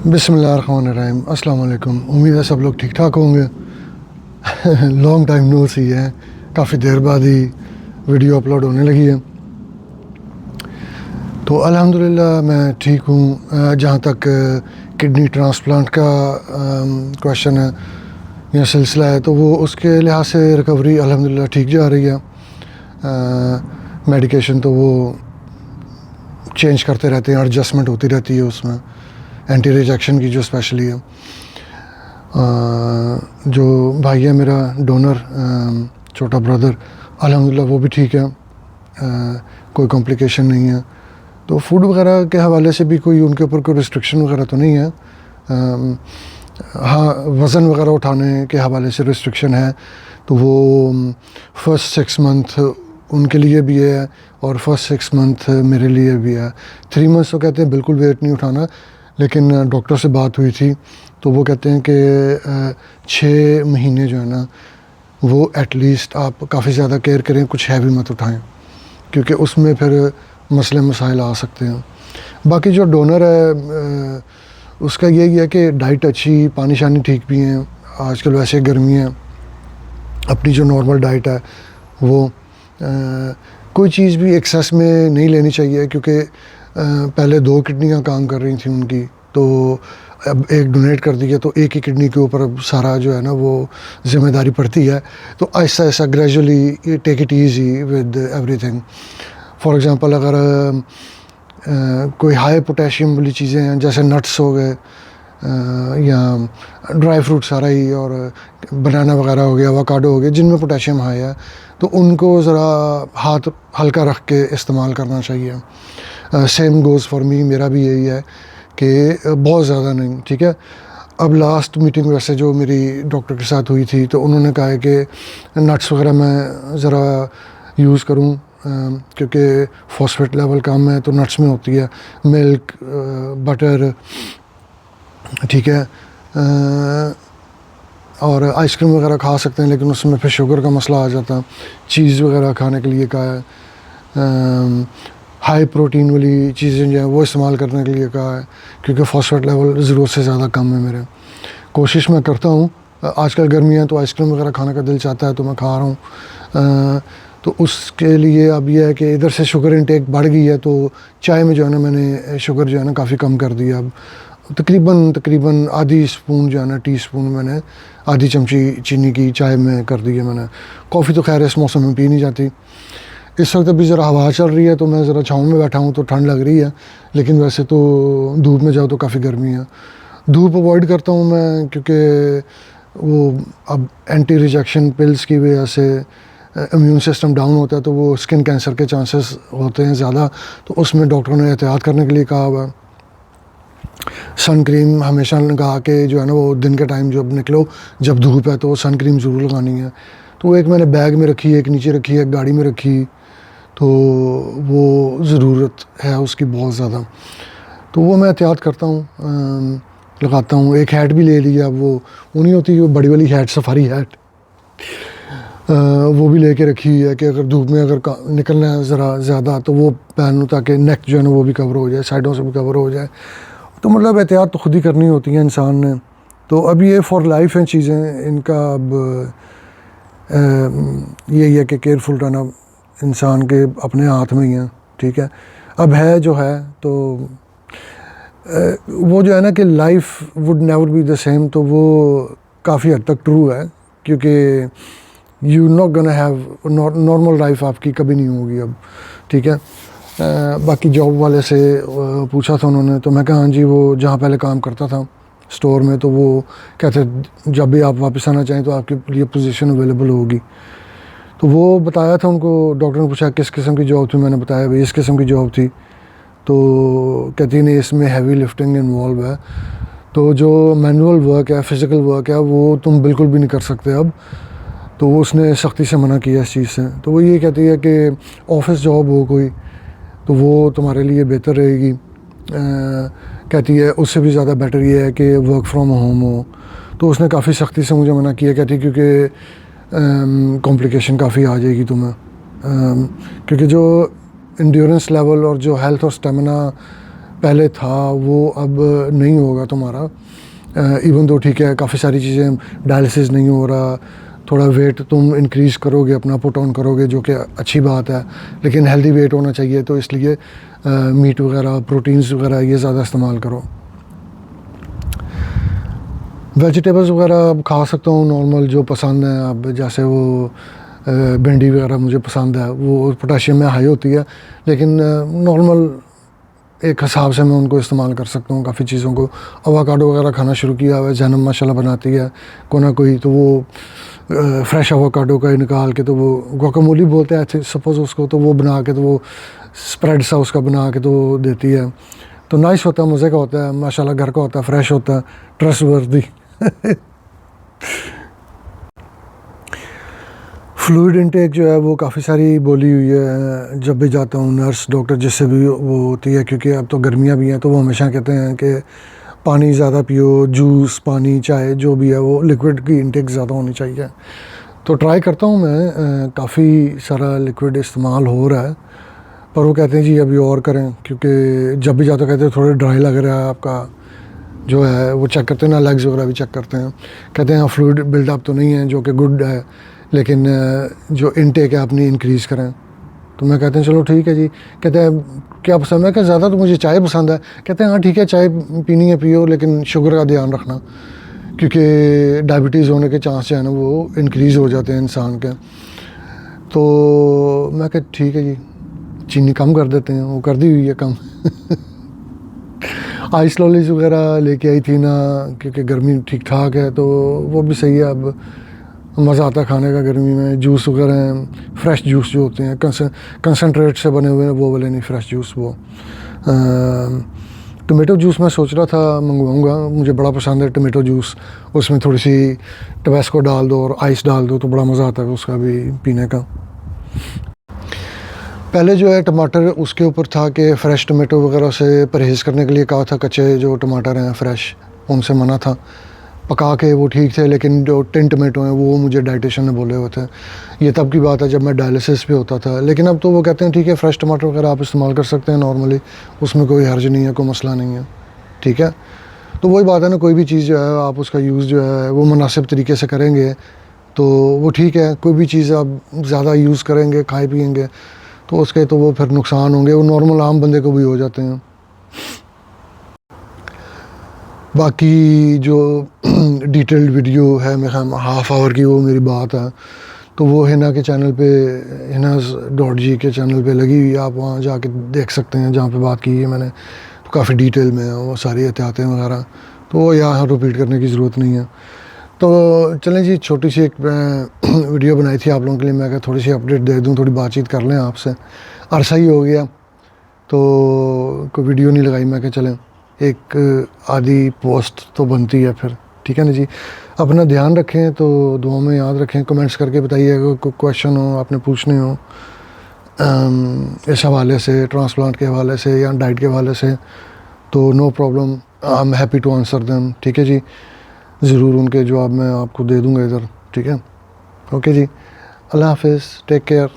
बिस्मिल्लाहिर्रहमानिर्रहीम। अस्सलाम वालेकुम। उम्मीद है सब लोग ठीक ठाक होंगे। लॉन्ग टाइम नो सी है, काफ़ी देर बाद ही वीडियो अपलोड होने लगी है। तो अल्हम्दुलिल्लाह मैं ठीक हूँ। जहाँ तक किडनी ट्रांसप्लांट का क्वेश्चन है या सिलसिला है, तो वो उसके लिहाज से रिकवरी अल्हम्दुलिल्लाह ठीक जा रही है। मेडिकेशन तो वो चेंज करते रहते हैं, एडजस्टमेंट होती रहती है उसमें, एंटी रिजेक्शन की जो स्पेशली है। जो भाई है मेरा डोनर, छोटा ब्रदर, अल्हम्दुलिल्लाह वो भी ठीक है, कोई कॉम्प्लिकेशन नहीं है। तो फूड वगैरह के हवाले से भी कोई उनके ऊपर कोई रिस्ट्रिक्शन वगैरह तो नहीं है। हाँ, वज़न वगैरह उठाने के हवाले से रिस्ट्रिक्शन है, तो वो फर्स्ट 6 मंथ उनके लिए भी है और फर्स्ट 6 मंथ मेरे लिए भी है। 3 मंथ्स तो कहते हैं बिल्कुल वेट नहीं उठाना, लेकिन डॉक्टर से बात हुई थी तो वो कहते हैं कि 6 महीने जो है ना, वो एटलीस्ट आप काफ़ी ज़्यादा केयर करें, कुछ हैवी मत उठाएं, क्योंकि उसमें फिर मसले मसाइल आ सकते हैं। बाकी जो डोनर है उसका यही है कि डाइट अच्छी, पानी शानी ठीक भी हैं, आजकल वैसे गर्मी है, अपनी जो नॉर्मल डाइट है वो कोई चीज़ भी एक्सेस में नहीं लेनी चाहिए, क्योंकि पहले 2 किडनियाँ काम कर रही थी उनकी, तो अब एक डोनेट कर दी है, तो एक ही किडनी के ऊपर अब सारा जो है ना वो ज़िम्मेदारी पड़ती है। तो ऐसा ऐसा gradually take it easy with everything. For example अगर कोई हाई पोटेशियम वाली चीज़ें हैं, जैसे नट्स हो गए या ड्राई फ्रूट सारा ही, और बनाना वगैरह हो गया, अवाकाडो हो गया, जिनमें पोटेशियम हाई है, तो उनको ज़रा हाथ हल्का रख के इस्तेमाल करना चाहिए। सेम गोज़ फॉर मी, मेरा भी यही है कि बहुत ज़्यादा नहीं, ठीक है। अब लास्ट मीटिंग वैसे जो मेरी डॉक्टर के साथ हुई थी, तो उन्होंने कहा है कि नट्स वगैरह मैं ज़रा यूज़ करूं, क्योंकि फॉस्फेट लेवल कम है, तो नट्स में होती है, मिल्क, बटर, ठीक है। और आइसक्रीम वगैरह खा सकते हैं, लेकिन उसमें फिर शुगर का मसला आ जाता है। चीज़ वगैरह खाने के लिए कहा है, हाई प्रोटीन वाली चीज़ें जो हैं वो इस्तेमाल करने के लिए कहा है, क्योंकि फॉस्फेट लेवल ज़रूरत से ज़्यादा कम है मेरे। कोशिश मैं करता हूँ, आजकल गर्मी है तो आइसक्रीम वगैरह खाने का दिल चाहता है, तो मैं खा रहा हूँ। तो उसके लिए अब यह है कि इधर से शुगर इंटेक बढ़ गई है, तो चाय में जो है ना मैंने शुगर जो है ना काफ़ी कम कर दिया। अब तकरीबन आधी स्पून जो है ना, टी स्पून मैंने आधी चमची चीनी की चाय में कर दी है मैंने। कॉफ़ी तो खैर इस मौसम में पी नहीं जाती। इस वक्त अभी ज़रा हवा चल रही है, तो मैं ज़रा छाँव में बैठा हूँ, तो ठंड लग रही है, लेकिन वैसे तो धूप में जाओ तो काफ़ी गर्मी है। धूप अवॉइड करता हूँ मैं, क्योंकि वो अब एंटी रिजेक्शन पिल्स की वजह से इम्यून सिस्टम डाउन होता है, तो वो स्किन कैंसर के चांसेस होते हैं ज़्यादा, तो उसमें डॉक्टरों ने एहतियात करने के लिए कहा हुआ है। सन क्रीम हमेशा लगा के जो है ना, वो दिन के टाइम जब निकलो, जब धूप है, तो सन क्रीम ज़रूर लगानी है। तो एक मैंने बैग में रखी, एक नीचे रखी, एक गाड़ी में रखी, तो वो ज़रूरत है उसकी बहुत ज़्यादा, तो वो मैं एहतियात करता हूँ, लगाता हूँ। एक हैट भी ले लिया, वो नहीं होती वो बड़ी वाली हैट, सफारी हैट, वो भी लेके रखी है कि अगर धूप में अगर निकलना है ज़रा ज़्यादा, तो वो पहनूँ, ताकि नेक जो है ना वो भी कवर हो जाए, साइडों से भी कवर हो जाए। तो मतलब एहतियात तो ख़ुद ही करनी होती है इंसान ने। तो अब ये फॉर लाइफ हैं चीज़ें, इनका अब यही है कि केयरफुल रहना इंसान के अपने हाथ में ही है, ठीक है। अब है जो है, तो वो जो है ना कि life would never be the same, तो वो काफ़ी हद तक ट्रू है, क्योंकि you not gonna have normal life आपकी कभी नहीं होगी अब, ठीक है। बाकी जॉब वाले से पूछा था उन्होंने, तो मैं कहा हाँ जी, वो जहाँ पहले काम करता था स्टोर में, तो वो कहते जब भी आप वापस आना चाहें तो आपके लिए पोजीशन अवेलेबल होगी। तो वो बताया था उनको, डॉक्टर ने पूछा किस किस्म की जॉब थी, मैंने बताया भाई इस किस्म की जॉब थी। तो कहती नहीं, इसमें हैवी लिफ्टिंग इन्वॉल्व है, तो जो मैनुअल वर्क है, फ़िज़िकल वर्क है, वो तुम बिल्कुल भी नहीं कर सकते अब। तो उसने सख्ती से मना किया इस चीज़ से। तो वो ये कहती है कि ऑफिस जॉब हो कोई, तो वो तुम्हारे लिए बेहतर रहेगी। कहती है उससे भी ज़्यादा बेटर ये है कि वर्क फ्रॉम होम हो। तो उसने काफ़ी सख्ती से मुझे मना किया, कहती क्योंकि कॉम्प्लिकेशन काफ़ी आ जाएगी तुम्हें, क्योंकि जो इंड्योरेंस लेवल और जो हेल्थ और स्टेमिना पहले था वो अब नहीं होगा तुम्हारा। इवन तो ठीक है, काफ़ी सारी चीज़ें, डायलिसिस नहीं हो रहा, थोड़ा वेट तुम इंक्रीज़ करोगे, अपना पुट ऑन करोगे, जो कि अच्छी बात है, लेकिन हेल्दी वेट होना चाहिए, तो इसलिए मीट वगैरह, प्रोटीन्स वगैरह ये ज़्यादा इस्तेमाल करो। वेजिटेबल्स वगैरह अब खा सकता हूँ नॉर्मल जो पसंद है। अब जैसे वो भिंडी वगैरह मुझे पसंद है, वो पोटाशियम में हाई होती है, लेकिन नॉर्मल एक हिसाब से मैं उनको इस्तेमाल कर सकता हूँ काफ़ी चीज़ों को। अवाकाडो वगैरह खाना शुरू किया हुआ है, जैनब माशाल्लाह बनाती है कोई ना कोई, तो वो फ्रेश अवाकाडो का निकाल के, तो वो गुआकामोली बोलते हैं सपोज़ उसको, तो वो बना के, तो वो स्प्रेड सा उसका बना के तो देती है, तो नाइस होता है, मज़े का होता है माशाल्लाह, घर का होता है, फ्रेश होता है, ट्रस्टवर्दी। फ्लूइड इनटेक जो है वो काफ़ी सारी बोली हुई है, जब भी जाता हूँ नर्स डॉक्टर जिससे भी वो होती है, क्योंकि अब तो गर्मियाँ भी हैं, तो वो हमेशा कहते हैं कि पानी ज़्यादा पियो, जूस, पानी, चाय जो भी है वो लिक्विड की इनटेक ज़्यादा होनी चाहिए। तो ट्राई करता हूँ मैं, काफ़ी सारा लिक्विड इस्तेमाल हो रहा है, पर वो कहते हैं जी अभी और करें, क्योंकि जब भी जाते कहते हैं थोड़ा ड्राई लग रहा है आपका, जो है वो चेक करते हैं ना, लेग्स वगैरह भी चेक करते हैं, कहते हैं फ्लूइड बिल्डअप तो नहीं है, जो कि गुड है, लेकिन जो इनटेक है अपनी इंक्रीज़ करें। तो मैं कहते हैं चलो ठीक है जी। कहते हैं क्या पसंद है, कि ज़्यादा तो मुझे चाय पसंद है। कहते हैं हाँ ठीक है, चाय पीनी है पियो, लेकिन शुगर का ध्यान रखना, क्योंकि डायबिटीज़ होने के चांस जो है ना वो इंक्रीज़ हो जाते हैं इंसान के। तो मैं कह ठीक है जी, चीनी कम कर देते हैं, वो कर दी हुई है कम। आइस लॉलीज वगैरह लेके आई थी ना, क्योंकि गर्मी ठीक ठाक है, तो वो भी सही है। अब मज़ा आता है खाने का गर्मी में। जूस वगैरह हैं, फ्रेश जूस जो होते हैं, कंसनट्रेट से बने हुए हैं, वो वाले नहीं, फ्रेश जूस। वो टमेटो जूस मैं सोच रहा था मंगवाऊंगा, मुझे बड़ा पसंद है टमेटो जूस। उसमें थोड़ी सी टबैस्को डाल दो और आइस डाल दो, तो बड़ा मज़ा आता है उसका भी पीने का। पहले जो है टमाटर उसके ऊपर था कि फ़्रेश टमाटो वगैरह से परहेज़ करने के लिए कहा था, कच्चे जो टमाटर हैं फ़्रेश उनसे मना था, पका के वो ठीक थे, लेकिन जो टिन टमाटो हैं वो मुझे डाइटिशियन ने बोले हुए थे। ये तब की बात है जब मैं डायलिसिस पे होता था, लेकिन अब तो वो कहते हैं ठीक है फ़्रेश टमाटर वगैरह आप इस्तेमाल कर सकते हैं नॉर्मली, उसमें कोई हर्ज नहीं है, कोई मसला नहीं है, ठीक है। तो वही बात है ना, कोई भी चीज़ जो है आप उसका यूज़ जो है वो मुनासिब तरीके से करेंगे तो वो ठीक है। कोई भी चीज़ आप ज़्यादा यूज़ करेंगे, खाए पिएंगे, तो उसके तो वो फिर नुकसान होंगे, वो नॉर्मल आम बंदे को भी हो जाते हैं। बाकी जो डिटेल्ड वीडियो है मेरे ख्याल हाफ़ आवर की, वो मेरी बात है, तो वो हिना के चैनल पे, hinas.g के चैनल पे लगी हुई है, आप वहाँ जाके देख सकते हैं, जहाँ पे बात की है मैंने, तो काफ़ी डिटेल में है वो सारी एहतियातें वगैरह, तो वो यहाँ रिपीट करने की ज़रूरत नहीं है। तो चलें जी, छोटी सी एक वीडियो बनाई थी आप लोगों के लिए, मैं थोड़ी सी अपडेट दे दूँ, थोड़ी बातचीत कर लें आपसे। अरसा ही हो गया तो कोई वीडियो नहीं लगाई, मैं चलें एक आधी पोस्ट तो बनती है फिर, ठीक है ना जी। अपना ध्यान रखें, तो दुआ में याद रखें, कमेंट्स करके बताइएगा, कोई क्वेश्चन हो आपने पूछने हो इस हवाले से, ट्रांसप्लांट के हवाले से या डाइट के हवाले से, तो no problem, I am happy to answer them, ठीक है जी। ज़रूर उनके जवाब मैं आपको दे दूँगा इधर, ठीक है। ओके जी, अल्लाह हाफिज़, टेक केयर।